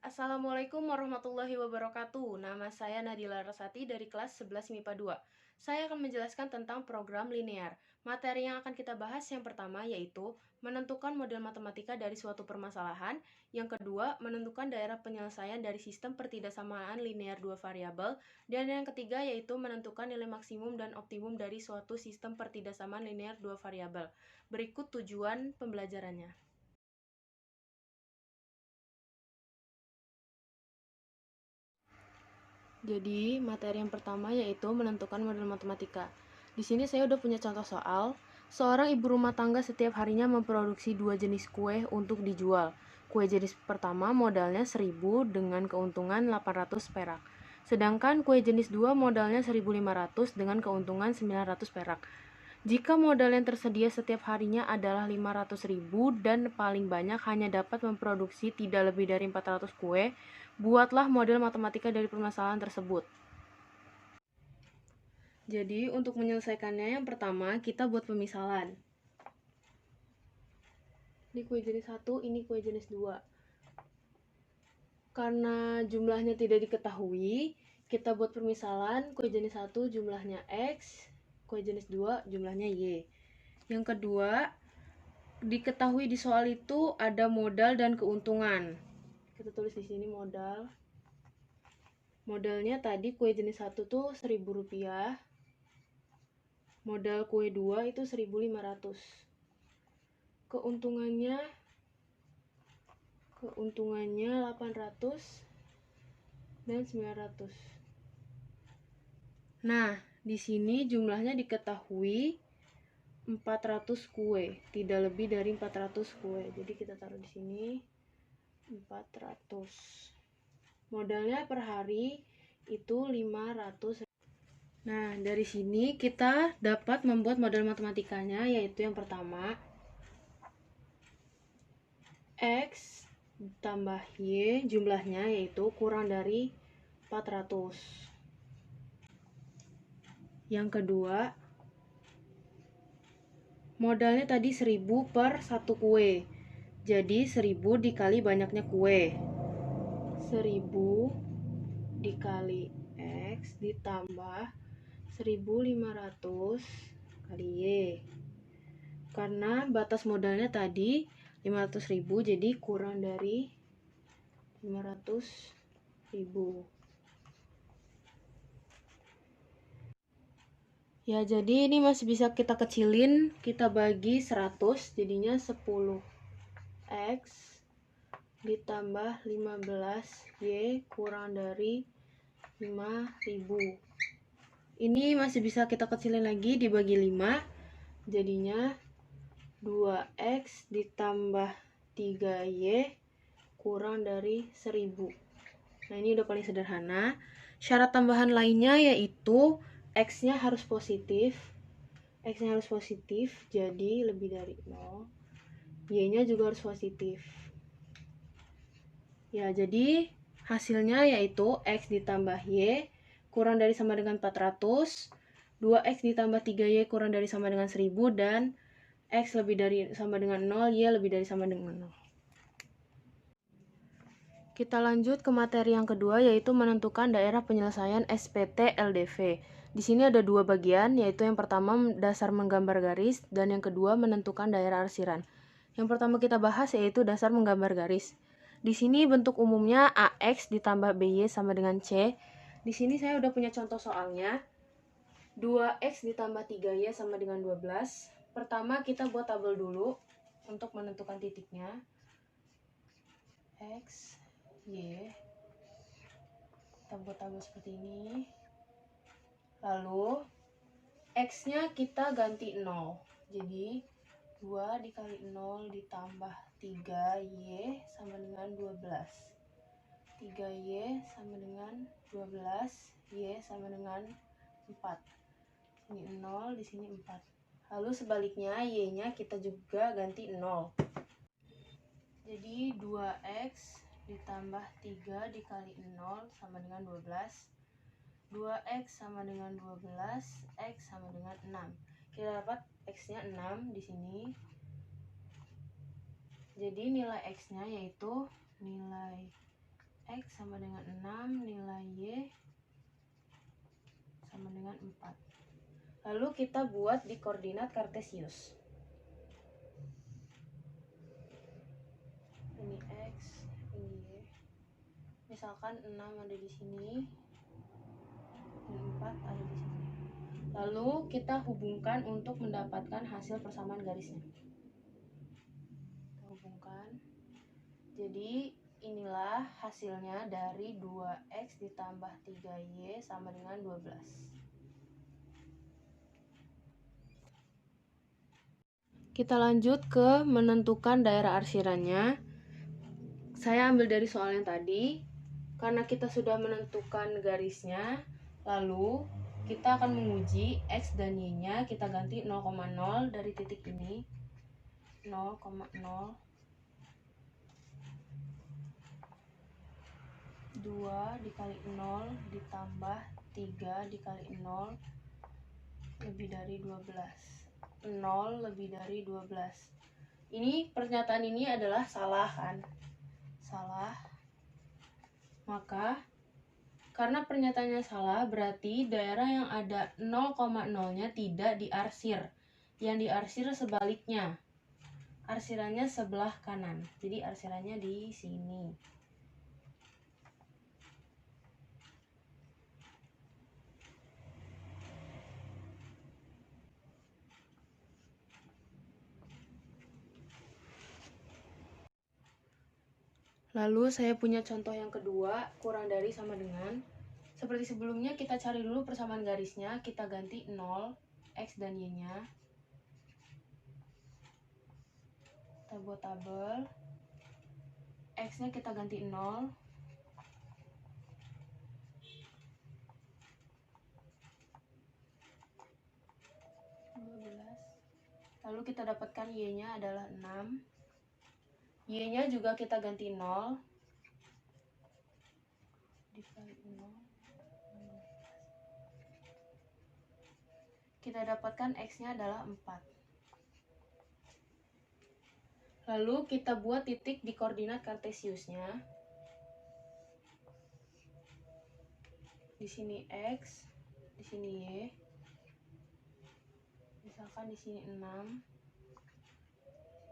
Assalamualaikum warahmatullahi wabarakatuh. Nama saya Nadila Rasati dari kelas 11 MIPA 2. Saya akan menjelaskan tentang program linear. Materi yang akan kita bahas yang pertama yaitu menentukan model matematika dari suatu permasalahan. Yang kedua, menentukan daerah penyelesaian dari sistem pertidaksamaan linear dua variabel. Dan yang ketiga yaitu menentukan nilai maksimum dan optimum dari suatu sistem pertidaksamaan linear dua variabel. Berikut tujuan pembelajarannya. Jadi, materi yang pertama yaitu menentukan model matematika. Di sini saya udah punya contoh soal. Seorang ibu rumah tangga setiap harinya memproduksi 2 jenis kue untuk dijual. Kue jenis pertama modalnya 1.000 dengan keuntungan 800 perak. Sedangkan kue jenis 2 modalnya 1.500 dengan keuntungan 900 perak. Jika modal yang tersedia setiap harinya adalah 500.000 dan paling banyak hanya dapat memproduksi tidak lebih dari 400 kue, buatlah model matematika dari permasalahan tersebut. Jadi, untuk menyelesaikannya yang pertama, kita buat pemisalan. Ini kue jenis 1, ini kue jenis 2. Karena jumlahnya tidak diketahui, kita buat permisalan, kue jenis 1 jumlahnya X, kue jenis 2 jumlahnya Y. Yang kedua, diketahui di soal itu ada modal dan keuntungan. Kita tulis di sini modal. Modalnya tadi kue jenis 1 tuh Rp1.000. Modal kue 2 itu 1.500. Keuntungannya 800 dan 900. Nah, di sini jumlahnya diketahui 400 kue, tidak lebih dari 400 kue. Jadi kita taruh di sini 400. Modalnya per hari itu 500. Nah, dari sini kita dapat membuat model matematikanya, yaitu yang pertama X ditambah Y jumlahnya yaitu kurang dari 400. Yang kedua, modalnya tadi 1.000 per 1 kue. Jadi 1.000 dikali banyaknya kue. 1.000 dikali X ditambah 1.500 kali Y. Karena batas modalnya tadi 500.000, jadi kurang dari 500.000. Ya, jadi ini masih bisa kita kecilin. Kita bagi 100, jadinya 10X ditambah 15Y kurang dari 5.000. Ini masih bisa kita kecilin lagi, dibagi 5, jadinya 2X ditambah 3Y kurang dari 1.000. Nah, ini udah paling sederhana. Syarat tambahan lainnya yaitu X-nya harus positif. X-nya harus positif, jadi lebih dari 0. Y-nya juga harus positif. Ya, jadi hasilnya yaitu X ditambah Y kurang dari sama dengan 400, 2X ditambah 3Y kurang dari sama dengan 1.000, dan X lebih dari sama dengan 0, Y lebih dari sama dengan 0. Kita lanjut ke materi yang kedua, yaitu menentukan daerah penyelesaian SPT LDV. Di sini ada dua bagian, yaitu yang pertama dasar menggambar garis, dan yang kedua menentukan daerah arsiran. Yang pertama kita bahas yaitu dasar menggambar garis. Di sini bentuk umumnya AX ditambah BY sama dengan C. Di sini saya udah punya contoh soalnya. 2X ditambah 3Y sama dengan 12. Pertama kita buat tabel dulu untuk menentukan titiknya. X, Y. Kita buat tabel seperti ini. Lalu X-nya kita ganti 0. Jadi 2 dikali 0 ditambah 3Y sama dengan 12. 3Y sama dengan 12, Y sama dengan 4. Ini 0, di sini 4. Lalu sebaliknya Y-nya kita juga ganti 0. Jadi 2X ditambah 3 dikali 0 sama dengan 12. 2X sama dengan 12, X sama dengan 6. Kita dapat X-nya 6 di sini. Jadi nilai X-nya yaitu nilai X sama dengan 6, nilai Y sama dengan 4. Lalu kita buat di koordinat kartesius. Ini X, ini Y. Misalkan 6 ada di sini, dan 4 ada di sini. Lalu kita hubungkan untuk mendapatkan hasil persamaan garisnya. Kita hubungkan. Jadi inilah hasilnya dari 2X ditambah 3Y sama dengan 12. Kita lanjut ke menentukan daerah arsirannya. Saya ambil dari soal yang tadi. Karena kita sudah menentukan garisnya, lalu kita akan menguji X dan Y-nya, kita ganti 0,0 dari titik ini. 0,0 2 dikali 0 ditambah 3 dikali 0 lebih dari 12. 0 lebih dari 12. Ini pernyataan ini adalah salah kan? Salah. Maka karena pernyataannya salah, berarti daerah yang ada 0,0-nya tidak diarsir. Yang diarsir sebaliknya. Arsirannya sebelah kanan. Jadi arsirannya di sini. Lalu saya punya contoh yang kedua, kurang dari sama dengan. Seperti sebelumnya, kita cari dulu persamaan garisnya, kita ganti 0, X dan Y-nya. Kita buat tabel. X-nya kita ganti 0. Lalu kita dapatkan Y-nya adalah 6. Y-nya juga kita ganti 0. Dikali 0. Kita dapatkan X-nya adalah 4. Lalu kita buat titik di koordinat kartesiusnya. Di sini X, di sini Y. Misalkan di sini 6,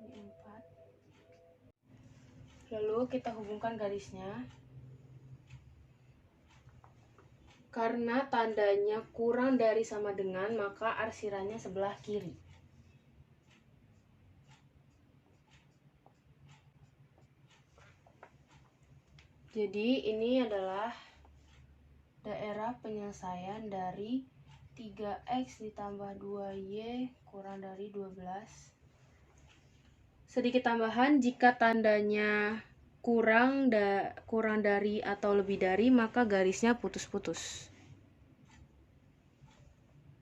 di 4. Lalu kita hubungkan garisnya. Karena tandanya kurang dari sama dengan, maka arsirannya sebelah kiri. Jadi ini adalah daerah penyelesaian dari 3X ditambah 2Y kurang dari 12. Sedikit tambahan, jika tandanya kurang dari atau lebih dari, maka garisnya putus-putus.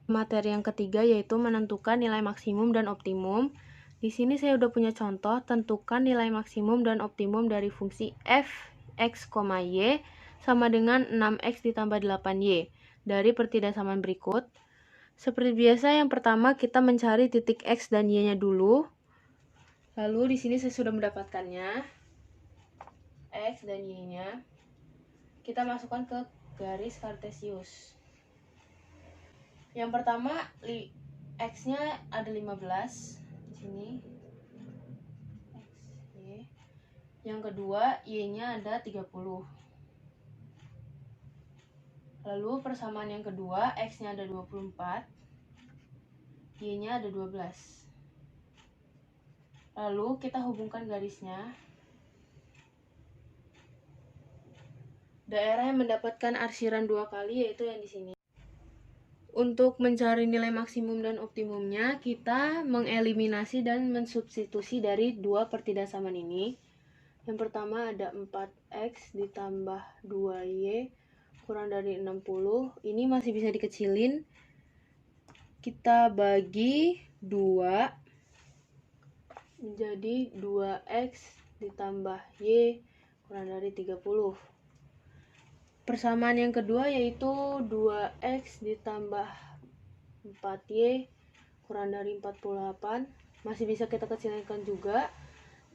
Materi yang ketiga yaitu menentukan nilai maksimum dan optimum. Di sini saya udah punya contoh, tentukan nilai maksimum dan optimum dari fungsi f x, y sama dengan 6x ditambah 8y dari pertidaksamaan berikut. Seperti biasa, yang pertama kita mencari titik x dan y-nya dulu. Lalu di sini saya sudah mendapatkannya, X dan Y-nya. Kita masukkan ke garis kartesius. Yang pertama, X-nya ada 15 di sini. X, Y. Yang kedua, Y-nya ada 30. Lalu persamaan yang kedua, X-nya ada 24. Y-nya ada 12. Lalu kita hubungkan garisnya. Daerah yang mendapatkan arsiran 2 kali yaitu yang di sini. Untuk mencari nilai maksimum dan optimumnya, kita mengeliminasi dan mensubstitusi dari dua pertidaksamaan ini. Yang pertama ada 4X ditambah 2Y kurang dari 60. Ini masih bisa dikecilin. Kita bagi 2 menjadi 2X ditambah Y kurang dari 30. Persamaan yang kedua yaitu 2X ditambah 4Y kurang dari 48. Masih bisa kita kecilkan juga,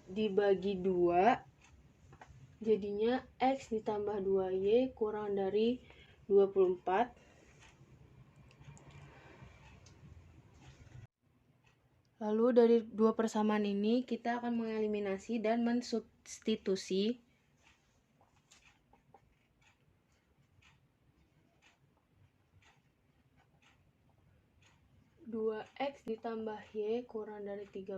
dibagi 2 Jadinya X ditambah 2Y kurang dari 24. Lalu dari dua persamaan ini kita akan mengeliminasi dan mensubstitusi 2X ditambah Y kurang dari 30,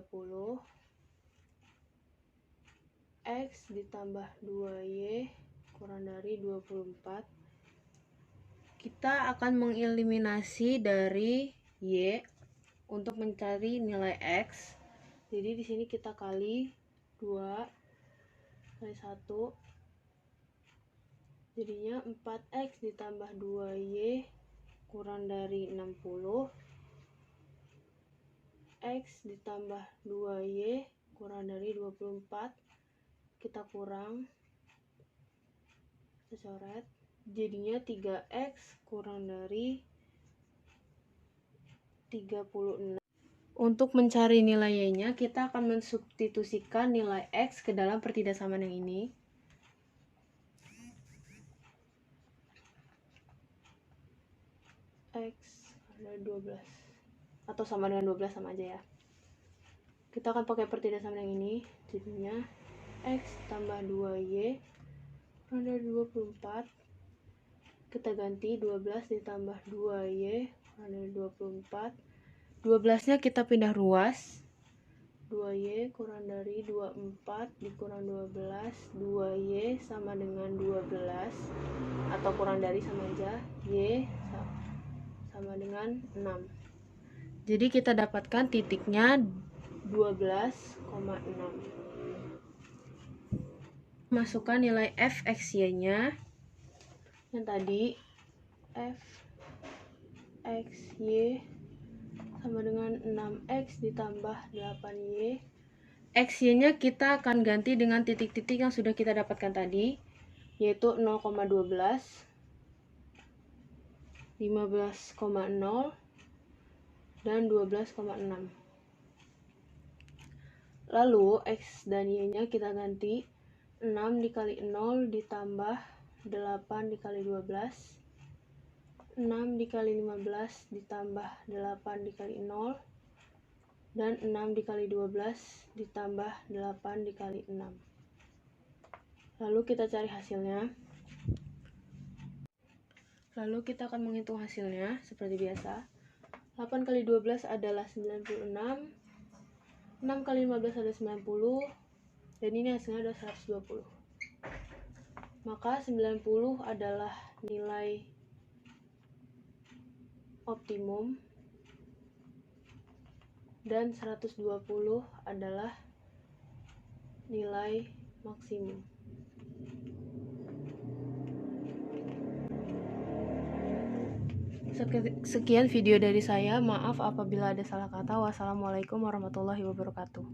X ditambah 2Y kurang dari 24. Kita akan mengeliminasi dari Y untuk mencari nilai X. Jadi di sini kita kali 2 kali 1, jadinya 4X ditambah 2Y kurang dari 60, X ditambah 2Y kurang dari 24, kita kurang, kita coret, jadinya 3X kurang dari 36. Untuk mencari nilai Y-nya, kita akan mensubstitusikan nilai X ke dalam pertidaksamaan yang ini. X ada 12 atau sama dengan 12, sama aja ya. Kita akan pakai pertidaksamaan yang ini, jadinya X tambah 2Y kurang dari 24. Kita ganti 12 ditambah 2Y kurang dari 24. 12-nya kita pindah ruas. 2Y kurang dari 24 dikurang 12, 2Y sama dengan 12 atau kurang dari, sama aja, Y sama dengan 6. Jadi kita dapatkan titiknya 12,6. Masukkan nilai fxy-nya yang tadi, fxy sama dengan 6X ditambah 8Y. X-nya kita akan ganti dengan titik-titik yang sudah kita dapatkan tadi, yaitu 0,12, 15,0, dan 12,6. Lalu X dan Y-nya kita ganti 6 dikali 0 ditambah 8 dikali 12, 6 dikali 15 ditambah 8 dikali 0, dan 6 dikali 12 ditambah 8 dikali 6. Lalu kita cari hasilnya. Lalu kita akan menghitung hasilnya seperti biasa. 8 kali 12 adalah 96, 6 kali 15 adalah 90, dan ini hasilnya adalah 120. Maka 90 adalah nilai optimum dan 120 adalah nilai maksimum. Sekian video dari saya. Maaf apabila ada salah kata. Wassalamualaikum warahmatullahi wabarakatuh.